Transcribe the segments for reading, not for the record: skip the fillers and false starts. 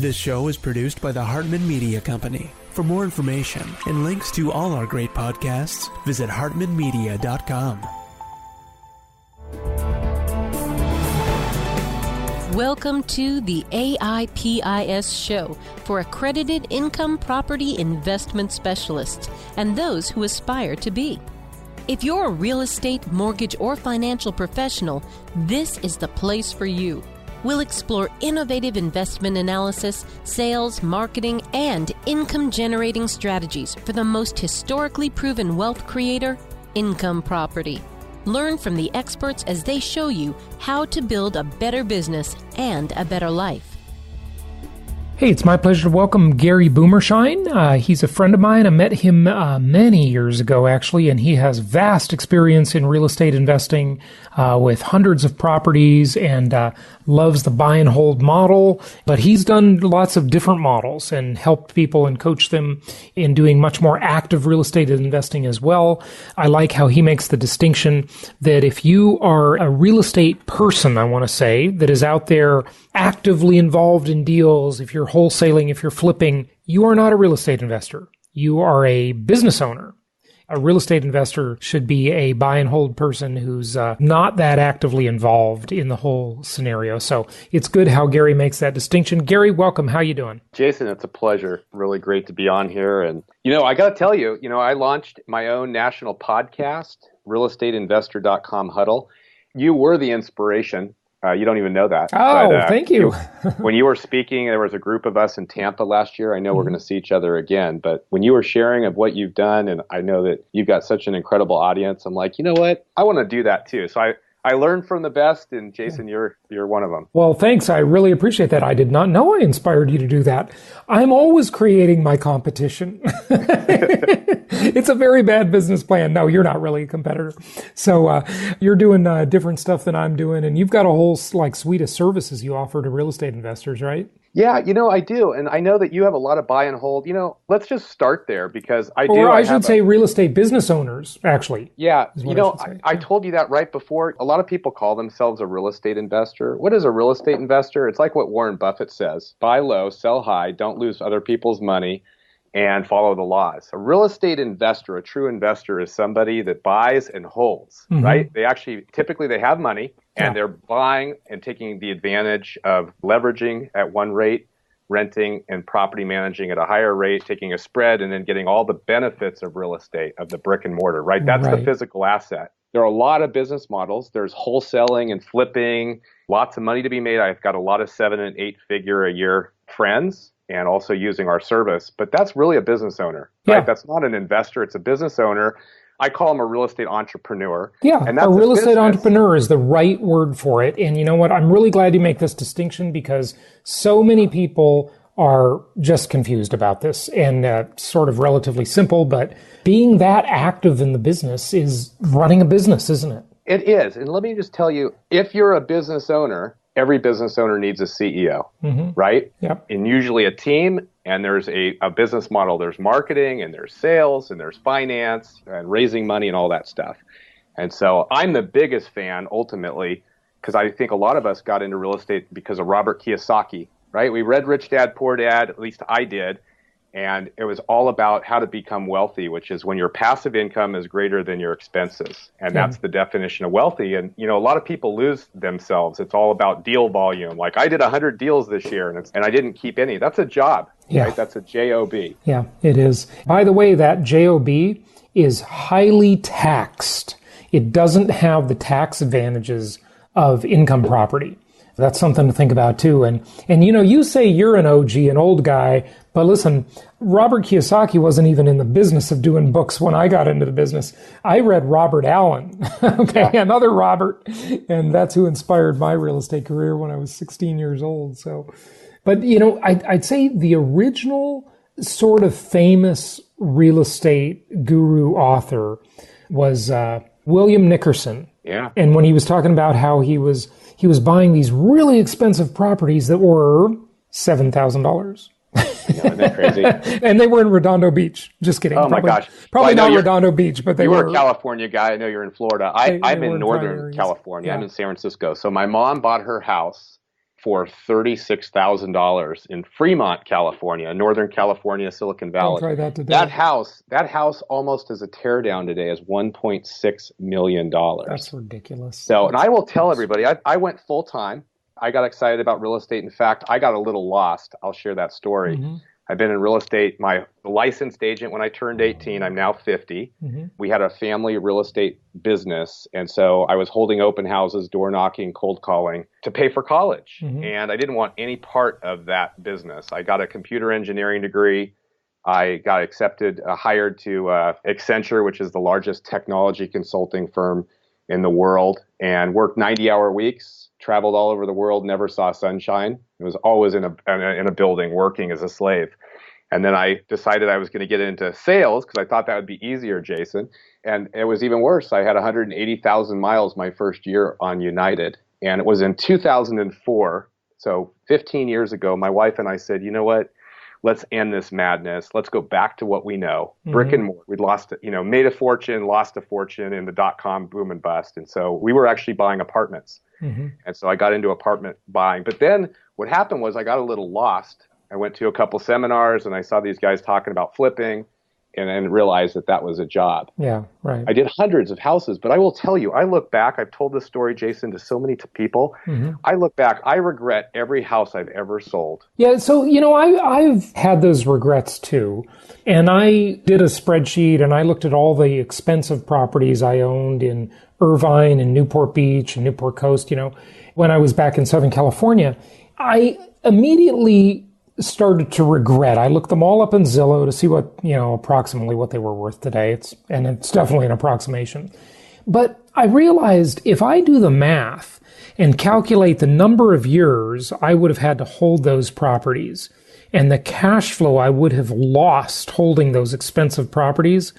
This show is produced by the Hartman Media Company. For more information and links to all our great podcasts, visit hartmanmedia.com. Welcome to the AIPIS show for accredited income property investment specialists and those who aspire to be. If you're a real estate, mortgage, or financial professional, this is the place for you. We'll explore innovative investment analysis, sales, marketing, and income-generating strategies for the most historically proven wealth creator, income property. Learn from the experts as they show you how to build a better business and a better life. Hey, it's my pleasure to welcome Gary Boomershine. He's a friend of mine. I met him many years ago, actually, and he has vast experience in real estate investing with hundreds of properties and loves the buy and hold model. But he's done lots of different models and helped people and coached them in doing much more active real estate investing as well. I like how he makes the distinction that if you are a real estate person, I want to say, that is out there actively involved in deals, if you're wholesaling, if you're flipping, you are not a real estate investor. You are a business owner. A real estate investor should be a buy and hold person who's not that actively involved in the whole scenario. So it's good how Gary makes that distinction. Gary, welcome. How you doing? Jason, it's a pleasure. Really great to be on here. And, I got to tell you, I launched my own national podcast, realestateinvestor.com Huddle. You were the inspiration. You don't even know that. Oh, but, thank you. When you were speaking, there was a group of us in Tampa last year. I know we're going to see each other again, but when you were sharing of what you've done, and I know that you've got such an incredible audience, I'm like, you know what? I want to do that too. So I learned from the best, and Jason, you're one of them. Well, thanks. I really appreciate that. I did not know I inspired you to do that. I'm always creating my competition. It's a very bad business plan. No, you're not really a competitor. So you're doing different stuff than I'm doing, and you've got a whole suite of services you offer to real estate investors, right? Yeah, I do. And I know that you have a lot of buy and hold. Let's just start there because I do. Or I should say real estate business owners, actually. Yeah. I told you that right before. A lot of people call themselves a real estate investor. What is a real estate investor? It's like what Warren Buffett says. Buy low, sell high, don't lose other people's money, and follow the laws. A real estate investor, a true investor, is somebody that buys and holds, right? They typically have money, and they're buying and taking the advantage of leveraging at one rate, renting and property managing at a higher rate, taking a spread, and then getting all the benefits of real estate, of the brick and mortar, right? That's the physical asset. There are a lot of business models. There's wholesaling and flipping, lots of money to be made. I've got a lot of 7 and 8 figure a year friends and also using our service. But that's really a business owner, right? That's not an investor. It's a business owner. I call him a real estate entrepreneur. Yeah, and a real estate entrepreneur is the right word for it. And you know what? I'm really glad you make this distinction because so many people are just confused about this and sort of relatively simple. But being that active in the business is running a business, isn't it? It is. And let me just tell you, if you're a business owner, every business owner needs a CEO, right? Yep. And usually a team, and there's a business model. There's marketing, and there's sales, and there's finance, and raising money, and all that stuff. And so I'm the biggest fan, ultimately, because I think a lot of us got into real estate because of Robert Kiyosaki, right? We read Rich Dad, Poor Dad, at least I did, and it was all about how to become wealthy, which is when your passive income is greater than your expenses. And that's the definition of wealthy. And, a lot of people lose themselves. It's all about deal volume. Like I did 100 deals this year and I didn't keep any. That's a job, right? That's a job. Yeah, it is. By the way, that job is highly taxed. It doesn't have the tax advantages of income property. That's something to think about too. And you say you're an OG, an old guy, but listen, Robert Kiyosaki wasn't even in the business of doing books when I got into the business. I read Robert Allen, another Robert, and that's who inspired my real estate career when I was 16 years old. So, but I'd say the original sort of famous real estate guru author was William Nickerson. Yeah. And when he was talking about how he was buying these really expensive properties that were $7,000. Isn't that crazy? And they were in Redondo Beach. Just kidding. Oh, my gosh. Probably not Redondo Beach, but they were. You were a California guy. I know you're in Florida. I'm in Northern California. I'm in San Francisco. So my mom bought her house for $36,000 in Fremont, California, Northern California, Silicon Valley. Don't try that today. That house almost as a tear down today is $1.6 million. That's ridiculous. So, and I will tell everybody, I went full time. I got excited about real estate. In fact, I got a little lost. I'll share that story. Mm-hmm. I've been in real estate, my licensed agent when I turned 18, I'm now 50. Mm-hmm. We had a family real estate business. And so I was holding open houses, door knocking, cold calling to pay for college. Mm-hmm. And I didn't want any part of that business. I got a computer engineering degree. I got hired to Accenture, which is the largest technology consulting firm in the world, and worked 90-hour weeks, traveled all over the world, never saw sunshine. I was always in a building working as a slave. And then I decided I was going to get into sales because I thought that would be easier, Jason. And it was even worse. I had 180,000 miles my first year on United. And it was in 2004, so 15 years ago, my wife and I said, you know what? Let's end this madness. Let's go back to what we know. Mm-hmm. Brick and mortar. We'd made a fortune, lost a fortune in the dot-com boom and bust. And so we were actually buying apartments. Mm-hmm. And so I got into apartment buying. But then what happened was I got a little lost. I went to a couple seminars and I saw these guys talking about flipping and realized that was a job. Yeah, right. I did hundreds of houses, but I will tell you, I look back, I've told this story, Jason, to so many people. Mm-hmm. I look back, I regret every house I've ever sold. Yeah, so, I've had those regrets too. And I did a spreadsheet and I looked at all the expensive properties I owned in Irvine and Newport Beach and Newport Coast, when I was back in Southern California. I immediately started to regret. I looked them all up in Zillow to see what, approximately what they were worth today. It's definitely an approximation. But I realized if I do the math and calculate the number of years I would have had to hold those properties and the cash flow I would have lost holding those expensive properties,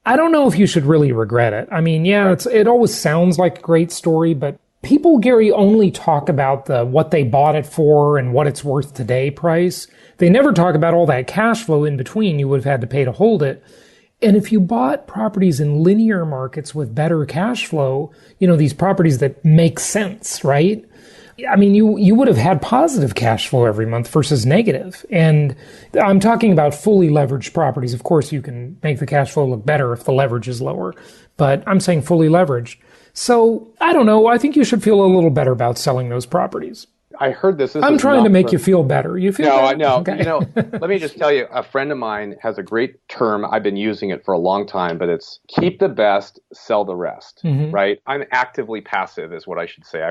I don't know if you should really regret it. I mean, yeah, it always sounds like a great story, but people, Gary, only talk about what they bought it for and what it's worth today price. They never talk about all that cash flow in between you would have had to pay to hold it. And if you bought properties in linear markets with better cash flow, these properties that make sense, right? I mean, you would have had positive cash flow every month versus negative. And I'm talking about fully leveraged properties. Of course, you can make the cash flow look better if the leverage is lower, but I'm saying fully leveraged. So, I don't know. I think you should feel a little better about selling those properties. I heard this. I'm trying to make you feel better. You feel better? No. Okay. Let me just tell you, a friend of mine has a great term. I've been using it for a long time, but it's keep the best, sell the rest, mm-hmm. right? I'm actively passive is what I should say.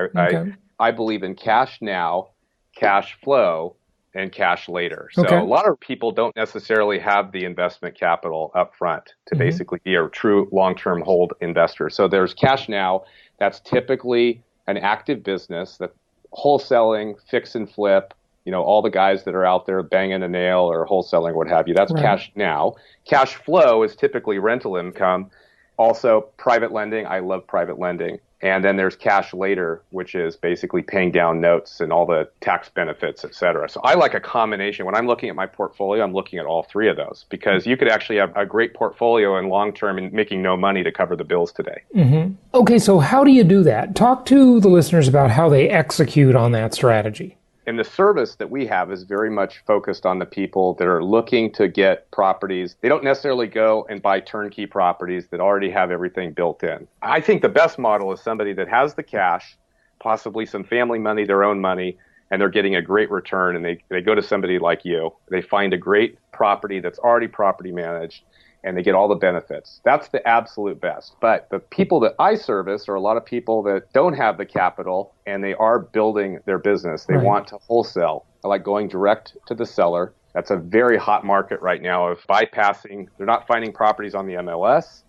I believe in cash now, cash flow, and cash later. So a lot of people don't necessarily have the investment capital up front to mm-hmm. basically be a true long-term hold investor. So there's cash now. That's typically an active business that wholesaling, fix and flip, all the guys that are out there banging a nail or wholesaling, what have you. That's right. Cash now. Cash flow is typically rental income. Also private lending. I love private lending. And then there's cash later, which is basically paying down notes and all the tax benefits, et cetera. So I like a combination. When I'm looking at my portfolio, I'm looking at all three of those because you could actually have a great portfolio in long term and making no money to cover the bills today. Mm-hmm. Okay, so how do you do that? Talk to the listeners about how they execute on that strategy. And the service that we have is very much focused on the people that are looking to get properties. They don't necessarily go and buy turnkey properties that already have everything built in. I think the best model is somebody that has the cash, possibly some family money, their own money, and they're getting a great return. And they go to somebody like you. They find a great property that's already property managed, and they get all the benefits. That's the absolute best. But the people that I service are a lot of people that don't have the capital and they are building their business. They want to wholesale. I like going direct to the seller. That's a very hot market right now of bypassing. They're not finding properties on the MLS,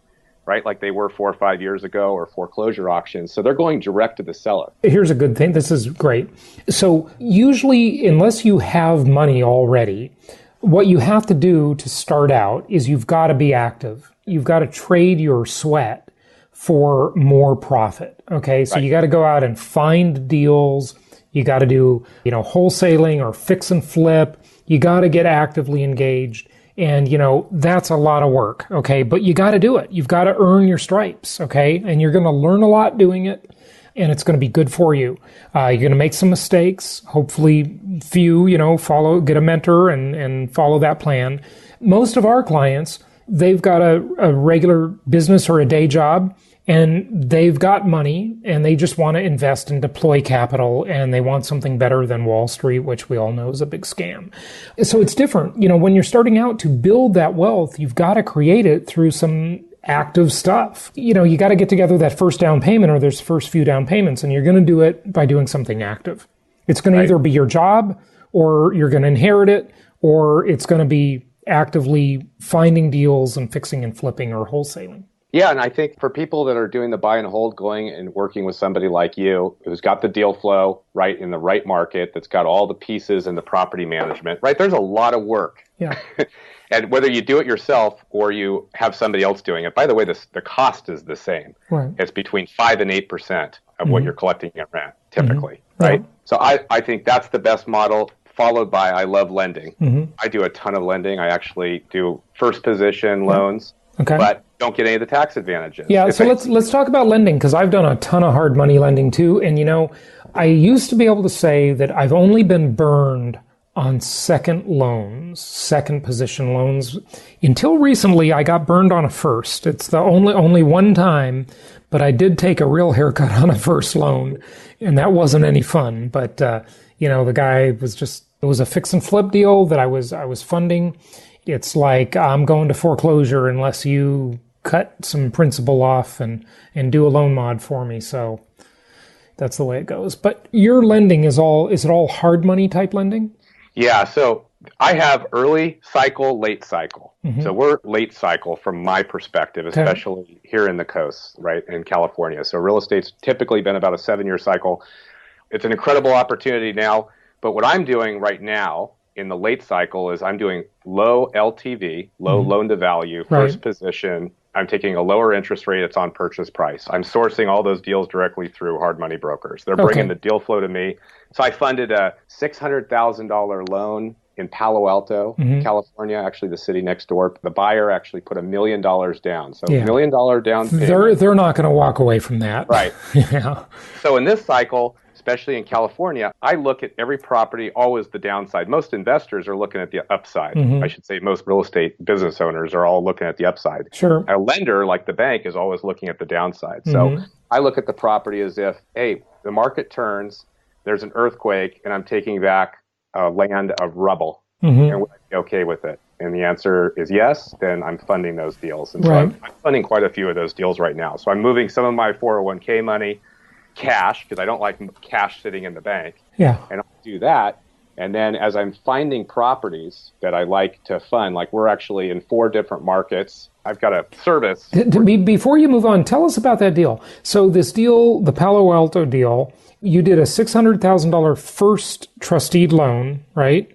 right, like they were 4 or 5 years ago, or foreclosure auctions. So they're going direct to the seller. Here's a good thing. This is great. So usually, unless you have money already, what you have to do to start out is you've got to be active. You've got to trade your sweat for more profit. Okay. So you got to go out and find deals. You got to do, wholesaling or fix and flip. You got to get actively engaged. And, that's a lot of work. Okay. But you got to do it. You've got to earn your stripes. Okay. And you're going to learn a lot doing it. and it's going to be good for you. You're going to make some mistakes, hopefully few, get a mentor and follow that plan. Most of our clients, they've got a regular business or a day job, and they've got money, and they just want to invest and deploy capital, and they want something better than Wall Street, which we all know is a big scam. So it's different. When you're starting out to build that wealth, you've got to create it through some active stuff. You got to get together that first down payment or there's first few down payments, and you're going to do it by doing something active. It's going to either be your job, or you're going to inherit it, or it's going to be actively finding deals and fixing and flipping or wholesaling. Yeah, and I think for people that are doing the buy and hold, going and working with somebody like you who's got the deal flow right in the right market, that's got all the pieces and the property management, right? There's a lot of work. Yeah. And whether you do it yourself or you have somebody else doing it, by the way, the cost is the same. Right. It's between 5 and 8% of what you're collecting in rent, typically, right? So I think that's the best model, followed by I love lending. I do a ton of lending. I actually do first position loans. Okay. But don't get any of the tax advantages. Yeah, so let's talk about lending, because I've done a ton of hard money lending too. And I used to be able to say that I've only been burned on second position loans. Until recently, I got burned on a first. It's the only one time, but I did take a real haircut on a first loan, and that wasn't any fun. But the guy it was a fix and flip deal that I was funding. It's like I'm going to foreclosure unless you cut some principal off and do a loan mod for me. So that's the way it goes. But your lending is it all hard money type lending? Yeah. So I have early cycle, late cycle. So we're late cycle from my perspective, especially here in the coast, right, in California. So real estate's typically been about a 7-year cycle. It's an incredible opportunity now. But what I'm doing right now in the late cycle is I'm doing low LTV, low loan to value, first position. I'm taking a lower interest rate. It's on purchase price. I'm sourcing all those deals directly through hard money brokers. They're bringing the deal flow to me. So I funded a $600,000 loan in Palo Alto, California, actually the city next door. The buyer actually put $1 million down. So $1 million down payment. They're not going to walk away from that. Right. Yeah. So in this cycle, especially in California, I look at every property, always the downside. Most investors are looking at the upside. I should say most real estate business owners are all looking at the upside. Sure. A lender, like the bank, is always looking at the downside. So I look at the property as if, hey, the market turns, there's an earthquake, and I'm taking back a land of rubble. And would I be okay with it? And the answer is yes, then I'm funding those deals. And so I'm funding quite a few of those deals right now. So I'm moving some of my 401k money cash, because I don't like cash sitting in the bank. Yeah. And I'll do that. And then as I'm finding properties that I like to fund, like we're actually in 4 different markets. I've got a service. Before you move on, tell us about that deal. So this deal, the Palo Alto deal, you did a $600,000 first trusteed loan, right?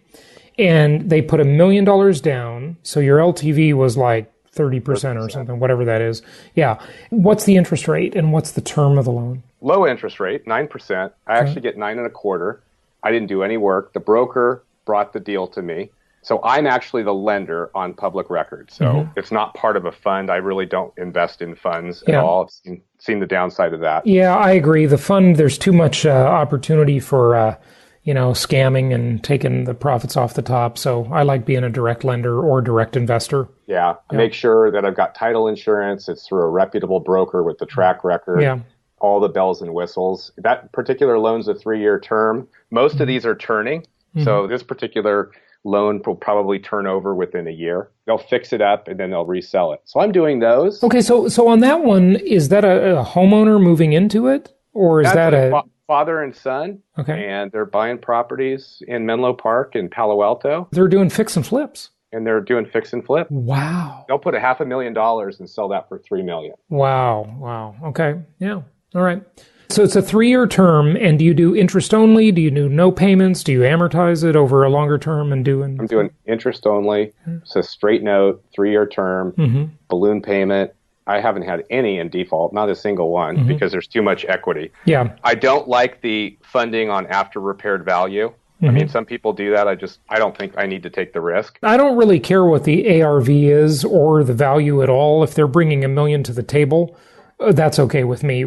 And they put $1 million down. So your LTV was like 30% or something, whatever that is. Yeah. What's the interest rate and what's the term of the loan? Low interest rate, 9%. I actually get 9.25%. I didn't do any work. The broker brought the deal to me. So I'm actually the lender on public record. So it's not part of a fund. I really don't invest in funds at all. I've seen the downside of that. Yeah, I agree. The fund, there's too much opportunity for scamming and taking the profits off the top. So I like being a direct lender or direct investor. Yeah. I make sure that I've got title insurance. It's through a reputable broker with the track record. Yeah. All the bells and whistles. That particular loan's a 3-year term. Most of these are turning. So this particular loan will probably turn over within a year. They'll fix it up and then they'll resell it. So I'm doing those. Okay. So on that one, is that a homeowner moving into it? Or is that a father and son? Okay. And they're buying properties in Menlo Park in Palo Alto. They're doing fix and flips. And they're doing fix and flip. Wow. They'll put $500,000 and sell that for $3 million. Wow. Okay. Yeah. All right. So it's a 3-year term, and do you do interest only? Do you do no payments? Do you amortize it over a longer term and do? I'm doing interest only. It's a straight note, 3-year term, balloon payment. I haven't had any in default, not a single one, because there's too much equity. Yeah. I don't like the funding on after repaired value. I mean, some people do that. I don't think I need to take the risk. I don't really care what the ARV is or the value at all. If they're bringing $1 million to the table, that's okay with me.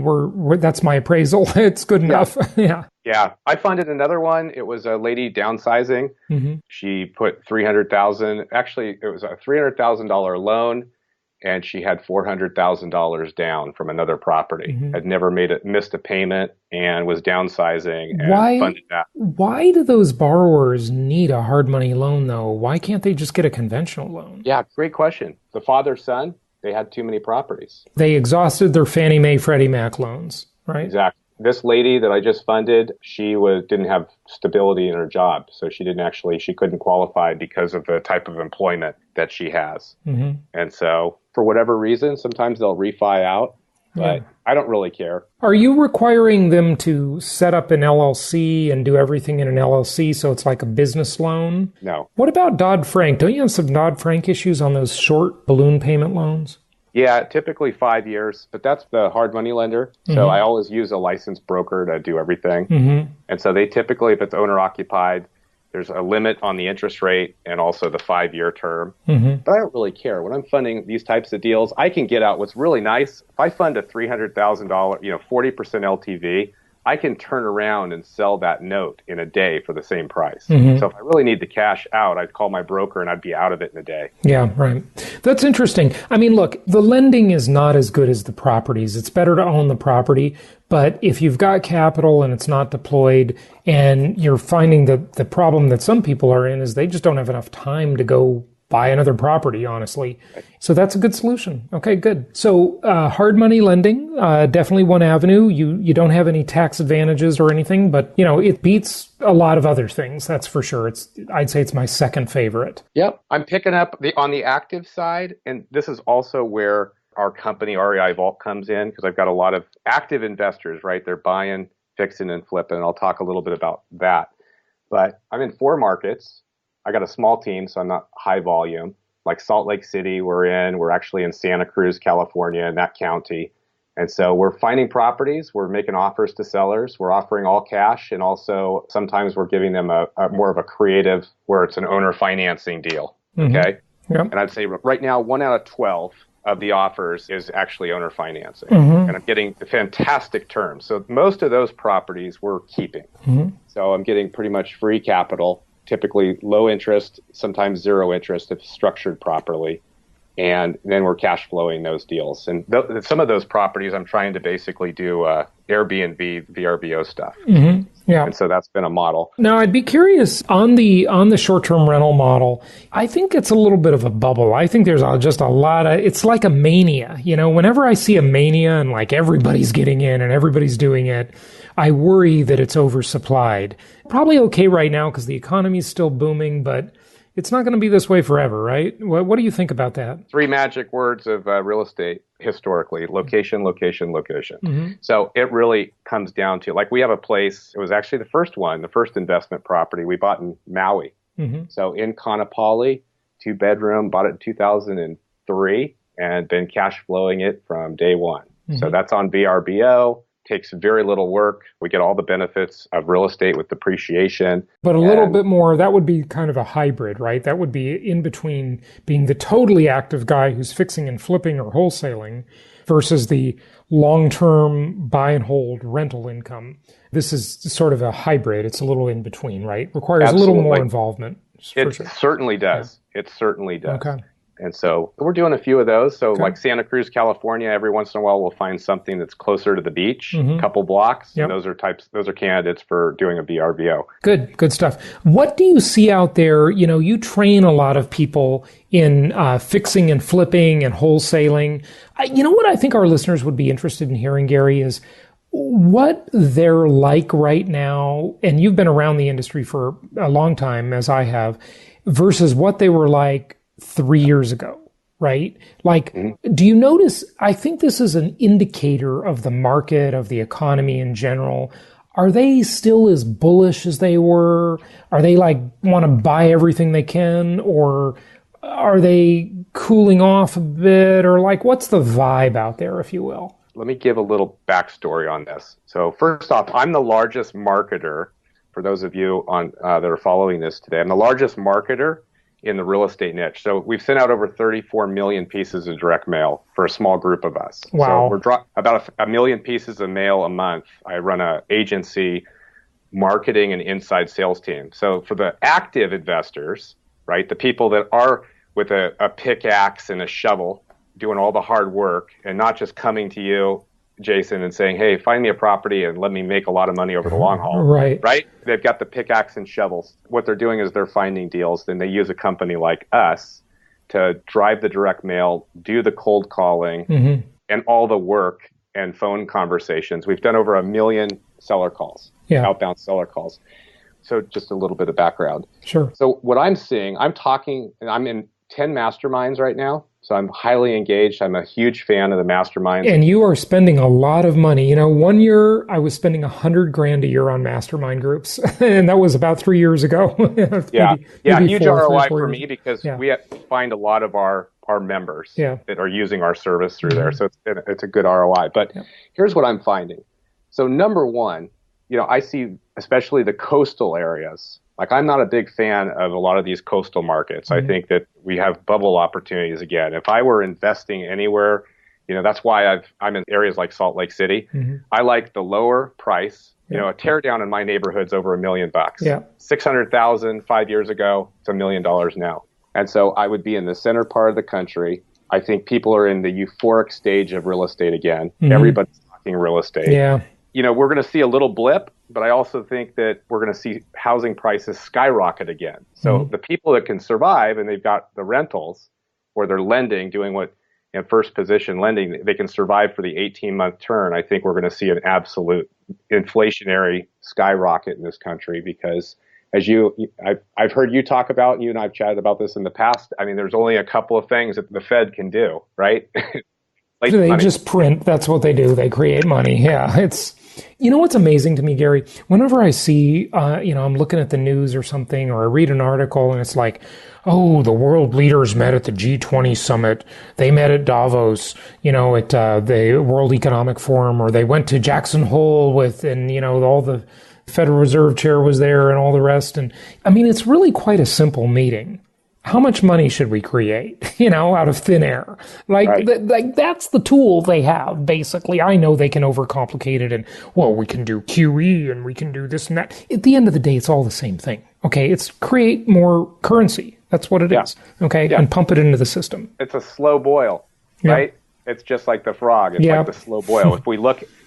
That's my appraisal. It's good enough. Yeah. Yeah. I funded another one. It was a lady downsizing. Mm-hmm. She put $300,000. Actually, it was a $300,000 loan, and she had $400,000 down from another property. Mm-hmm. Had never missed a payment, and was downsizing and funded that. Why do those borrowers need a hard money loan, though? Why can't they just get a conventional loan? Yeah, great question. The father-son, they had too many properties. They exhausted their Fannie Mae, Freddie Mac loans, right? Exactly. This lady that I just funded, she didn't have stability in her job. So she couldn't qualify because of the type of employment that she has. Mm-hmm. And so for whatever reason, sometimes they'll refi out, but I don't really care. Are you requiring them to set up an LLC and do everything in an LLC so it's like a business loan? No. What about Dodd-Frank? Don't you have some Dodd-Frank issues on those short balloon payment loans? Yeah, typically 5 years, but that's the hard money lender. So Mm-hmm. I always use a licensed broker to do everything. Mm-hmm. And so they typically, if it's owner occupied, there's a limit on the interest rate and also the 5-year term. Mm-hmm. But I don't really care. When I'm funding these types of deals, I can get out. What's really nice, if I fund a $300,000, 40% LTV, I can turn around and sell that note in a day for the same price. Mm-hmm. So if I really need the cash out, I'd call my broker and I'd be out of it in a day. Yeah, right. That's interesting. I mean, look, the lending is not as good as the properties. It's better to own the property. But if you've got capital and it's not deployed, and you're finding that the problem that some people are in is they just don't have enough time to go buy another property, honestly. So that's a good solution. Okay, good. So hard money lending, definitely one avenue. You don't have any tax advantages or anything, but it beats a lot of other things. That's for sure. I'd say it's my second favorite. Yep. I'm picking up on the active side, and this is also where our company REIvault comes in, because I've got a lot of active investors, right? They're buying, fixing, and flipping, and I'll talk a little bit about that. But I'm in 4 markets. I got a small team, so I'm not high volume. Like Salt Lake City, we're actually in Santa Cruz, California, in that county. And so we're finding properties, we're making offers to sellers, we're offering all cash, and also sometimes we're giving them a more of a creative, where it's an owner financing deal. Mm-hmm. Okay? Yep. And I'd say right now, 1 out of 12 of the offers is actually owner financing. Mm-hmm. And I'm getting fantastic terms. So most of those properties we're keeping. Mm-hmm. So I'm getting pretty much free capital, typically low interest, sometimes zero interest if structured properly. And then we're cash flowing those deals. And some of those properties I'm trying to basically do Airbnb, VRBO stuff. Mm-hmm. Yeah. And so that's been a model. Now, I'd be curious on the short-term rental model. I think it's a little bit of a bubble. I think there's just a lot of, it's like a mania. Whenever I see a mania and like everybody's getting in and everybody's doing it, I worry that it's oversupplied. Probably okay right now because the economy is still booming, but it's not going to be this way forever, right? What do you think about that? 3 magic words of real estate historically: location, location, location. Mm-hmm. So it really comes down to, like, we have a place, it was actually the first investment property we bought in Maui. Mm-hmm. So in Kaanapali, 2-bedroom, bought it in 2003, and been cash flowing it from day one. Mm-hmm. So that's on VRBO. Takes very little work. We get all the benefits of real estate with depreciation. But a little bit more, that would be kind of a hybrid, right? That would be in between being the totally active guy who's fixing and flipping or wholesaling versus the long-term buy and hold rental income. This is sort of a hybrid. It's a little in between, right? Requires Absolutely. A little more involvement. It certainly does. Yeah. It certainly does. Okay. And so we're doing a few of those. So Okay. like Santa Cruz, California, every once in a while we'll find something that's closer to the beach, a couple blocks. Yep. And those are candidates for doing a VRBO. Good stuff. What do you see out there? You train a lot of people in fixing and flipping and wholesaling. What I think our listeners would be interested in hearing, Gary, is what they're like right now. And you've been around the industry for a long time, as I have, versus what they were like 3 years ago, right? Like, do you notice, I think this is an indicator of the market, of the economy in general. Are they still as bullish as they were? Are they like want to buy everything they can? Or are they cooling off a bit? Or like, what's the vibe out there, if you will? Let me give a little backstory on this. So first off, I'm the largest marketer, for those of you that are following this today, I'm the largest marketer in the real estate niche. So we've sent out over 34 million pieces of direct mail for a small group of us. Wow. So we're about a million pieces of mail a month. I run an agency, marketing and inside sales team. So for the active investors, right, the people that are with a pickaxe and a shovel doing all the hard work and not just coming to you, Jason, and saying, hey, find me a property and let me make a lot of money over the long haul. Right. Right? They've got the pickaxe and shovels. What they're doing is they're finding deals. Then they use a company like us to drive the direct mail, do the cold calling, and all the work and phone conversations. We've done over 1 million seller calls, outbound seller calls. So just a little bit of background. Sure. So what I'm seeing, I'm in 10 masterminds right now. So I'm highly engaged. I'm a huge fan of the masterminds. And you are spending a lot of money. 1 year I was spending $100,000 a year on mastermind groups, and that was about 3 years ago. maybe huge ROI for me years. because we find a lot of our members that are using our service through there. So it's a good ROI. But here's what I'm finding. So number one, I see especially the coastal areas. Like, I'm not a big fan of a lot of these coastal markets. I think that we have bubble opportunities again. If I were investing anywhere, that's why I'm in areas like Salt Lake City. I like the lower price. A tear down in my neighborhood's over $1 million. Yeah. 600,000 5 years ago, it's $1 million now. And so I would be in the center part of the country. I think people are in the euphoric stage of real estate again. Everybody's talking real estate. Yeah. We're going to see a little blip, but I also think that we're going to see housing prices skyrocket again. So the people that can survive and they've got the rentals or they're lending, doing what first position lending, they can survive for the 18-month turn. I think we're going to see an absolute inflationary skyrocket in this country because as I've heard you talk about, you and I've chatted about this in the past. I mean, there's only a couple of things that the Fed can do, right? They just print. That's what they do. They create money. Yeah. It's, what's amazing to me, Gary, whenever I see, I'm looking at the news or something, or I read an article and it's like, oh, the world leaders met at the G20 summit. They met at Davos, at the World Economic Forum, or they went to Jackson Hole and all the Federal Reserve chair was there and all the rest. And I mean, it's really quite a simple meeting. How much money should we create, out of thin air? That's the tool they have, basically. I know they can overcomplicate it and, we can do QE and we can do this and that. At the end of the day, it's all the same thing. Okay, it's create more currency. That's what it is. Okay, and pump it into the system. It's a slow boil, right? It's just like the frog. It's like the slow boil. If we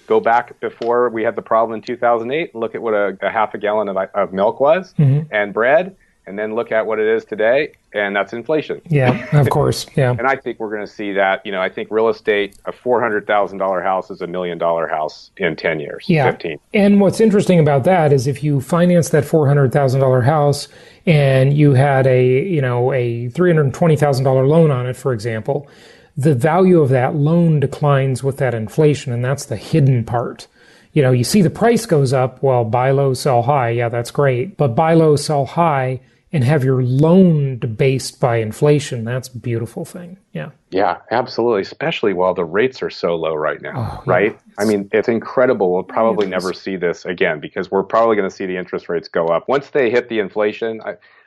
go back before we had the problem in 2008, look at what a half a gallon of milk was and bread. And then look at what it is today, and that's inflation. Yeah, of course. Yeah. And I think we're going to see that. I think real estate, a $400,000 house is $1 million house in 10 years, 15. And what's interesting about that is if you finance that $400,000 house and you had a $320,000 loan on it, for example, the value of that loan declines with that inflation, and that's the hidden part. You see the price goes up, buy low, sell high. Yeah, that's great. But buy low, sell high, and have your loan based by inflation. That's a beautiful thing. Yeah. Yeah, absolutely. Especially while the rates are so low right now, right? I mean, it's incredible. We'll probably never see this again because we're probably going to see the interest rates go up. Once they hit the inflation,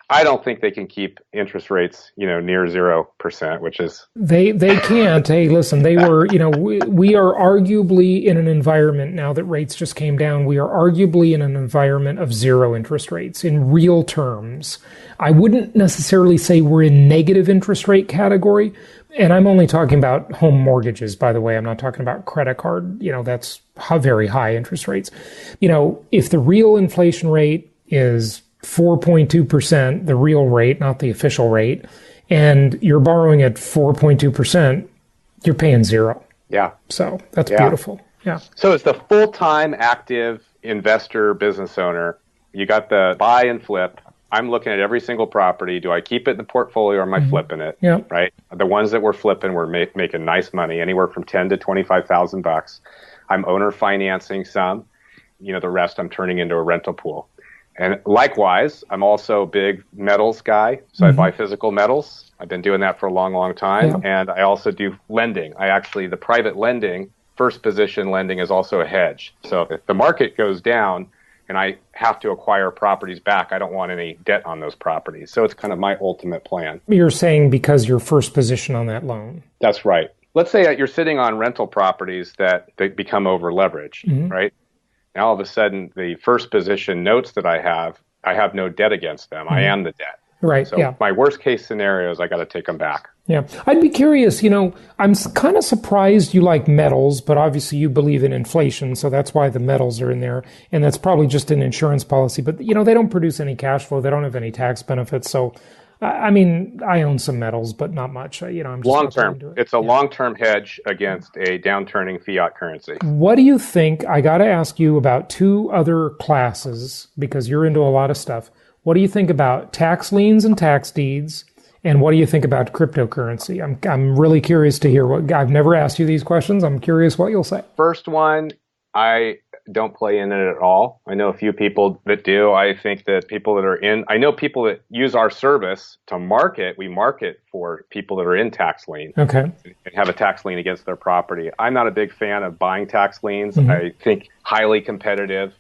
I don't think they can keep interest rates, near 0%, which is... They can't. Hey, listen, they were, we are arguably in an environment now that rates just came down. We are arguably in an environment of zero interest rates in real terms. I wouldn't necessarily say we're in negative interest rate category. And I'm only talking about home mortgages, by the way. I'm not talking about credit card. That's very high interest rates. If the real inflation rate is 4.2%, the real rate, not the official rate, and you're borrowing at 4.2%, you're paying zero. Yeah. So that's beautiful. Yeah. So as the full-time active investor business owner, you got the buy and flip. I'm looking at every single property. Do I keep it in the portfolio or am I flipping it? Yeah. Right. The ones that we're flipping, we're making nice money, anywhere from $10,000 to $25,000. I'm owner financing some. The rest I'm turning into a rental pool. And likewise, I'm also a big metals guy, so I buy physical metals. I've been doing that for a long, long time. And I also do lending. The private lending, first position lending is also a hedge. So if the market goes down, and I have to acquire properties back, I don't want any debt on those properties. So it's kind of my ultimate plan. You're saying because you're first position on that loan. That's right. Let's say that you're sitting on rental properties that they become over leveraged, right? Now all of a sudden the first position notes that I have no debt against them. I am the debt. Right. So my worst case scenario is I got to take them back. Yeah. I'd be curious, I'm kind of surprised you like metals, but obviously you believe in inflation. So that's why the metals are in there. And that's probably just an insurance policy. But, they don't produce any cash flow. They don't have any tax benefits. So, I own some metals, but not much. I'm just long-term. It's a long-term hedge against a downturning fiat currency. What do you think? I got to ask you about two other classes because you're into a lot of stuff. What do you think about tax liens and tax deeds? And what do you think about cryptocurrency? I'm really curious to hear I've never asked you these questions. I'm curious what you'll say. First one, I don't play in it at all. I know a few people that do. I think that I know people that use our service to market. We market for people that are in tax lien. Okay. And have a tax lien against their property. I'm not a big fan of buying tax liens. I think highly competitive.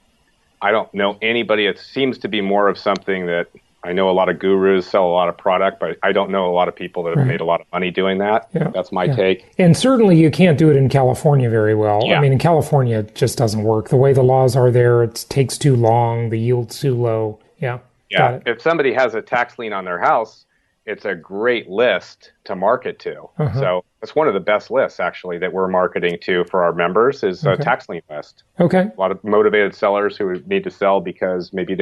I don't know anybody. It seems to be more of something that I know a lot of gurus sell a lot of product, but I don't know a lot of people that have made a lot of money doing that. Yeah. That's my take. And certainly you can't do it in California very well. Yeah. In California, it just doesn't work. The way the laws are there, it takes too long. The yield's too low. Yeah. Got it. If somebody has a tax lien on their house, it's a great list to market to. So it's one of the best lists, actually, that we're marketing to for our members is a tax lien list. Okay. A lot of motivated sellers who need to sell because maybe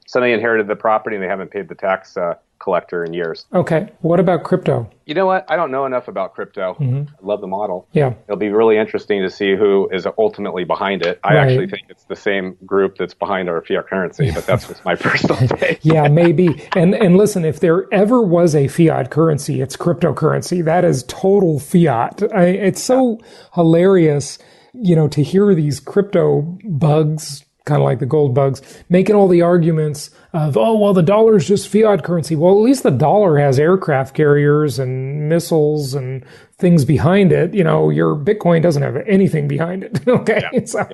somebody inherited the property and they haven't paid the tax collector in years. Okay. What about crypto? You know what? I don't know enough about crypto. I love the model. Yeah. It'll be really interesting to see who is ultimately behind it. I actually think it's the same group that's behind our fiat currency, but that's just my personal take. Yeah, maybe. And listen, if there ever was a fiat currency, it's cryptocurrency. That is total fiat. It's so hilarious, to hear these crypto bugs, kind of like the gold bugs, making all the arguments of, the dollar is just fiat currency. Well, at least the dollar has aircraft carriers and missiles and things behind it. Your Bitcoin doesn't have anything behind it. Okay. Yeah. So,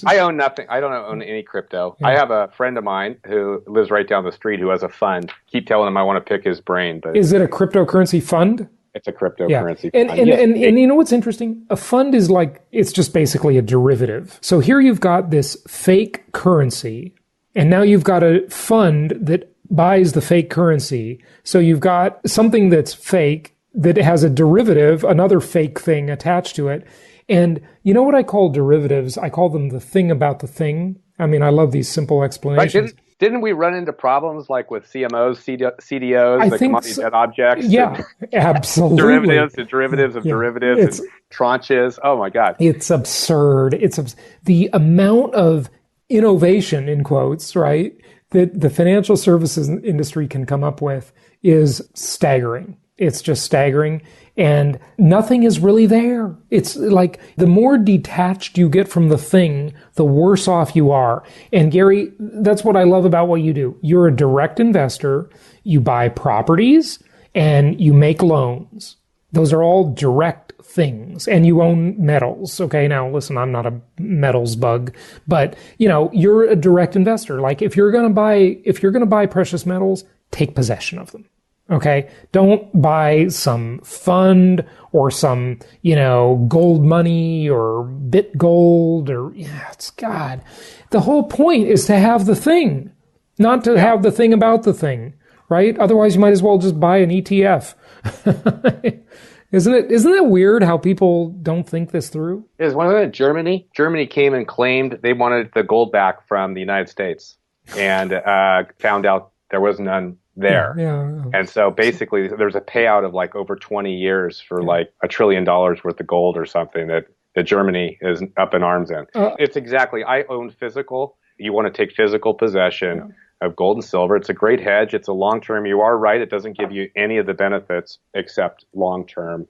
I own nothing. I don't own any crypto. Yeah. I have a friend of mine who lives right down the street who has a fund. Keep telling him I want to pick his brain. But is it a cryptocurrency fund? It's a cryptocurrency fund. And you know what's interesting? A fund is it's just basically a derivative. So here you've got this fake currency, and now you've got a fund that buys the fake currency. So you've got something that's fake that has a derivative, another fake thing attached to it. And you know what I call derivatives? I call them the thing about the thing. I love these simple explanations. Right, didn't we run into problems like with CMOs, CDOs, the commodity debt objects? Yeah, absolutely. Derivatives of derivatives, and tranches. Oh, my God. It's absurd. The amount of innovation, in quotes, right, that the financial services industry can come up with is staggering. It's just staggering. And nothing is really there. It's like the more detached you get from the thing, the worse off you are. And Gary, that's what I love about what you do. You're a direct investor. You buy properties and you make loans. Those are all direct things. And you own metals. Okay. Now listen, I'm not a metals bug, but you're a direct investor. Like if you're going to buy precious metals, take possession of them. Okay. Don't buy some fund or some, gold money or bit gold it's God. The whole point is to have the thing, not to have the thing about the thing, right? Otherwise you might as well just buy an ETF. Isn't it weird how people don't think this through? Is one of them Germany? Germany came and claimed they wanted the gold back from the United States and found out there was none there. Yeah. And so basically there's a payout of over 20 years for $1 trillion worth of gold or something that Germany is up in arms in. It's exactly, I own physical. You want to take physical possession of gold and silver. It's a great hedge. It's a long-term. You are right. It doesn't give you any of the benefits except long-term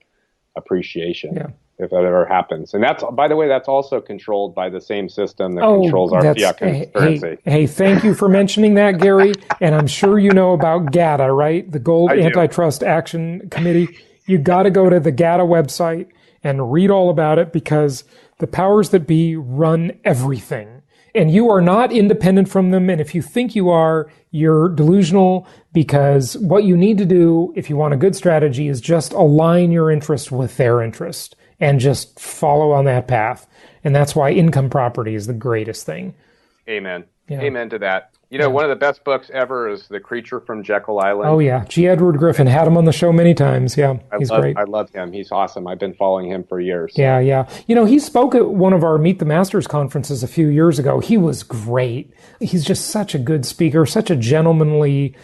appreciation. Yeah. If that ever happens. And that's, by the way, that's also controlled by the same system that controls our fiat currency. Hey, thank you for mentioning that, Gary. And I'm sure you know about GATA, right? The Gold Antitrust Action Committee. You got to go to the GATA website and read all about it because the powers that be run everything. And you are not independent from them. And if you think you are, you're delusional, because what you need to do if you want a good strategy is just align your interest with their interest and just follow on that path. And that's why income property is the greatest thing. Amen. Yeah. Amen to that. You know, one of the best books ever is The Creature from Jekyll Island. Oh, yeah. G. Edward Griffin. Had him on the show many times. Yeah, he's great. I love him. He's awesome. I've been following him for years. Yeah, yeah. You know, he spoke at one of our Meet the Masters conferences a few years ago. He was great. He's just such a good speaker, such a gentlemanly.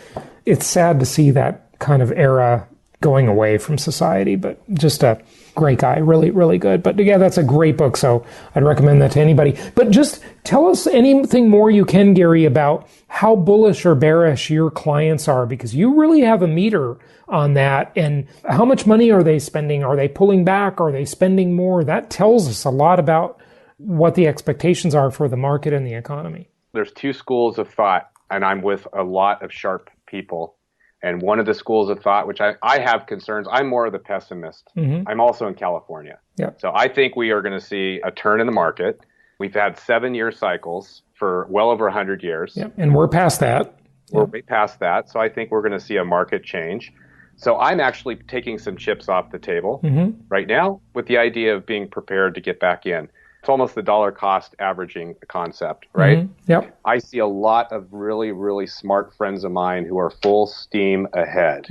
It's sad to see that kind of era going away from society, but just a great guy. Really, really good. But yeah, that's a great book, so I'd recommend that to anybody. But just tell us anything more you can, Gary, about how bullish or bearish your clients are, because you really have a meter on that. And how much money are they spending? Are they pulling back? Are they spending more? That tells us a lot about what the expectations are for the market and the economy. There's two schools of thought, and I'm with a lot of sharp people. And one of the schools of thought, which I have concerns, I'm more of the pessimist. Mm-hmm. I'm also in California. Yeah. So I think we are going to see a turn in the market. We've had 7-year cycles for well over 100 years. Yeah. And we're past that. We're way past that. So I think we're going to see a market change. So I'm actually taking some chips off the table right now with the idea of being prepared to get back in. It's almost the dollar cost averaging concept, right? Yep. I see a lot of really, really smart friends of mine who are full steam ahead.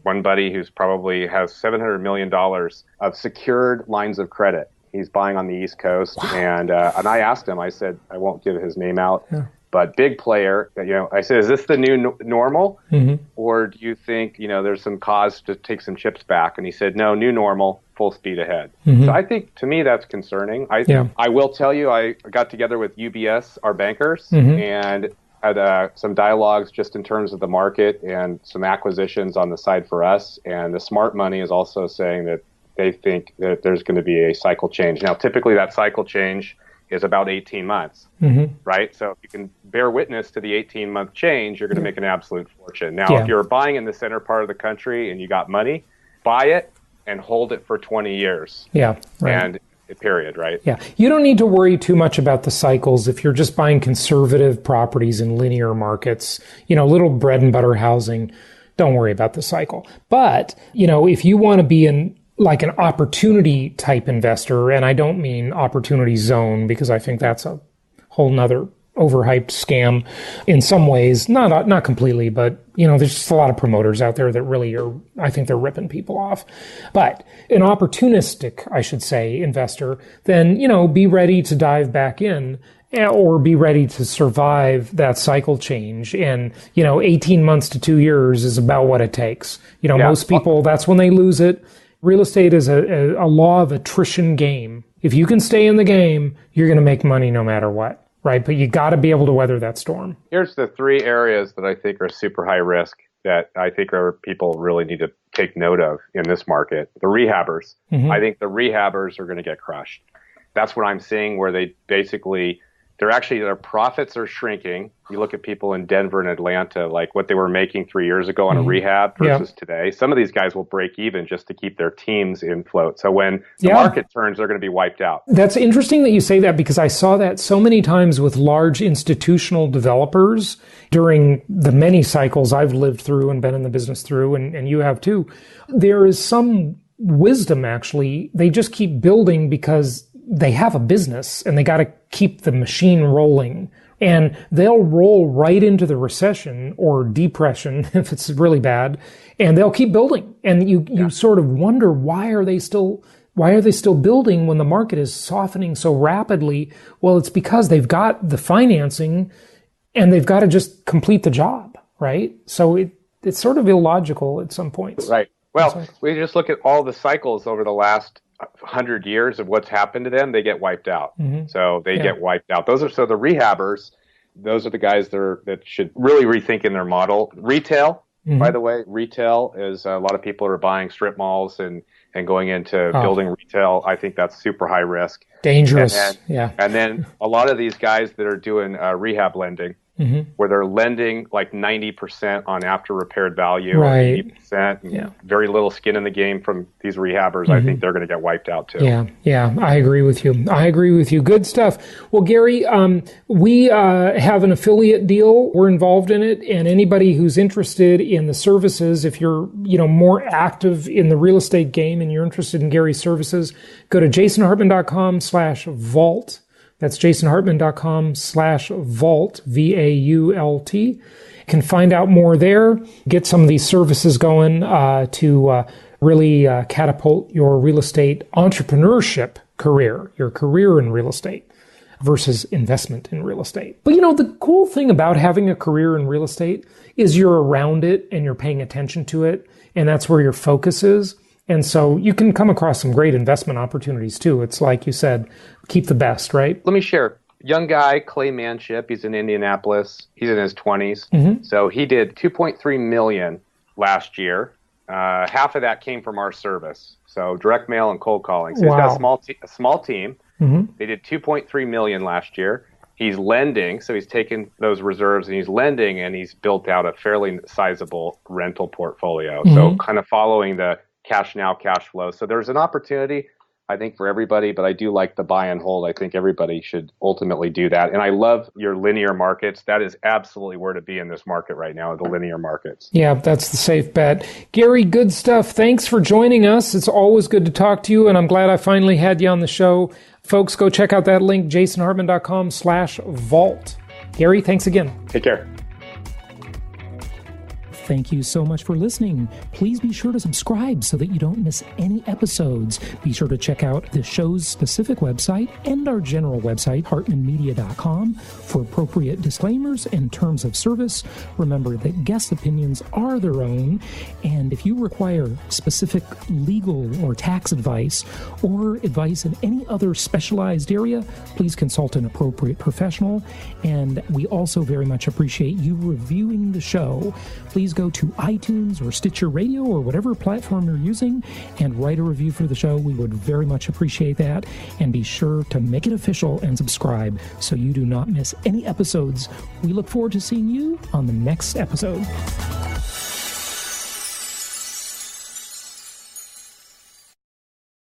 One buddy who's probably has $700 million of secured lines of credit. He's buying on the East Coast. Wow. And I asked him, I said, I won't give his name out, but big player, you know, I said, is this the new normal? Or do you think, you know, there's some cause to take some chips back? And he said, no, new normal, full speed ahead. So I think, to me, that's concerning. I will tell you, I got together with UBS, our bankers, and had some dialogues just in terms of the market and some acquisitions on the side for us. And the smart money is also saying that they think that there's going to be a cycle change. Now, typically that cycle change is about 18 months, right? So if you can bear witness to the 18-month change, you're going to make an absolute fortune. Now, if you're buying in the center part of the country and you got money, buy it and hold it for 20 years. Yeah, right. And period, right? Yeah. You don't need to worry too much about the cycles if you're just buying conservative properties in linear markets, you know, little bread and butter housing. Don't worry about the cycle. But, you know, if you want to be in like an opportunity type investor, and I don't mean opportunity zone, because I think that's a whole nother overhyped scam in some ways, not completely, but you know, there's just a lot of promoters out there that really are, I think they're ripping people off. But an opportunistic, I should say, investor, then, you know, be ready to dive back in or be ready to survive that cycle change. And, you know, 18 months to 2 years is about what it takes. You know, most people, that's when they lose it. Real estate is a law of attrition game. If you can stay in the game, you're going to make money no matter what, right? But you got to be able to weather that storm. Here's the 3 areas that I think are super high risk that I think people really need to take note of in this market. The rehabbers. I think the rehabbers are going to get crushed. That's what I'm seeing, where they basically, their profits are shrinking. You look at people in Denver and Atlanta, like what they were making 3 years ago on a rehab versus today. Some of these guys will break even just to keep their teams in float. So when the market turns, they're going to be wiped out. That's interesting that you say that, because I saw that so many times with large institutional developers during the many cycles I've lived through and been in the business through, and you have too. There is some wisdom, actually. They just keep building because they have a business and they got to keep the machine rolling, and they'll roll right into the recession or depression if it's really bad, and they'll keep building. And you sort of wonder, why are they still building when the market is softening so rapidly? Well, it's because they've got the financing and they've got to just complete the job, right? So it's sort of illogical at some points. Right. Well, we just look at all the cycles over the last 100 years of what's happened to them. They get wiped out. So they get wiped out. The rehabbers, those are the guys that should really rethink in their model. Retail, by the way, retail is a lot of people are buying strip malls and going into building retail. I think that's super high risk. Dangerous. And then a lot of these guys that are doing rehab lending, where they're lending like 90% on after repaired value, right. or 80%, and very little skin in the game from these rehabbers. I think they're going to get wiped out too. Yeah, I agree with you. Good stuff. Well, Gary, we have an affiliate deal. We're involved in it, and anybody who's interested in the services, if you're more active in the real estate game and you're interested in Gary's services, go to jasonhartman.com/vault. That's jasonhartman.com/vault, VAULT. You can find out more there, get some of these services going to really catapult your real estate entrepreneurship career, your career in real estate versus investment in real estate. But the cool thing about having a career in real estate is you're around it and you're paying attention to it, and that's where your focus is. And so you can come across some great investment opportunities too. It's like you said, keep the best, right? Let me share. Young guy, Clay Manship, he's in Indianapolis. He's in his 20s. So he did $2.3 million last year. Half of that came from our service. So direct mail and cold calling. So he's got a small team. They did $2.3 million last year. He's lending, so he's taken those reserves and he's lending, and he's built out a fairly sizable rental portfolio. So kind of following the cash now, cash flow. So there's an opportunity, I think, for everybody, but I do like the buy and hold. I think everybody should ultimately do that. And I love your linear markets. That is absolutely where to be in this market right now, the linear markets. Yeah, that's the safe bet. Gary, good stuff. Thanks for joining us. It's always good to talk to you, and I'm glad I finally had you on the show. Folks, go check out that link, jasonhartman.com/vault. Gary, thanks again. Take care. Thank you so much for listening. Please be sure to subscribe so that you don't miss any episodes. Be sure to check out the show's specific website and our general website, hartmanmedia.com, for appropriate disclaimers and terms of service. Remember that guest opinions are their own, and if you require specific legal or tax advice or advice in any other specialized area, please consult an appropriate professional. And we also very much appreciate you reviewing the show. Please go to iTunes or Stitcher Radio or whatever platform you're using and write a review for the show. We would very much appreciate that. And be sure to make it official and subscribe so you do not miss any episodes. We look forward to seeing you on the next episode.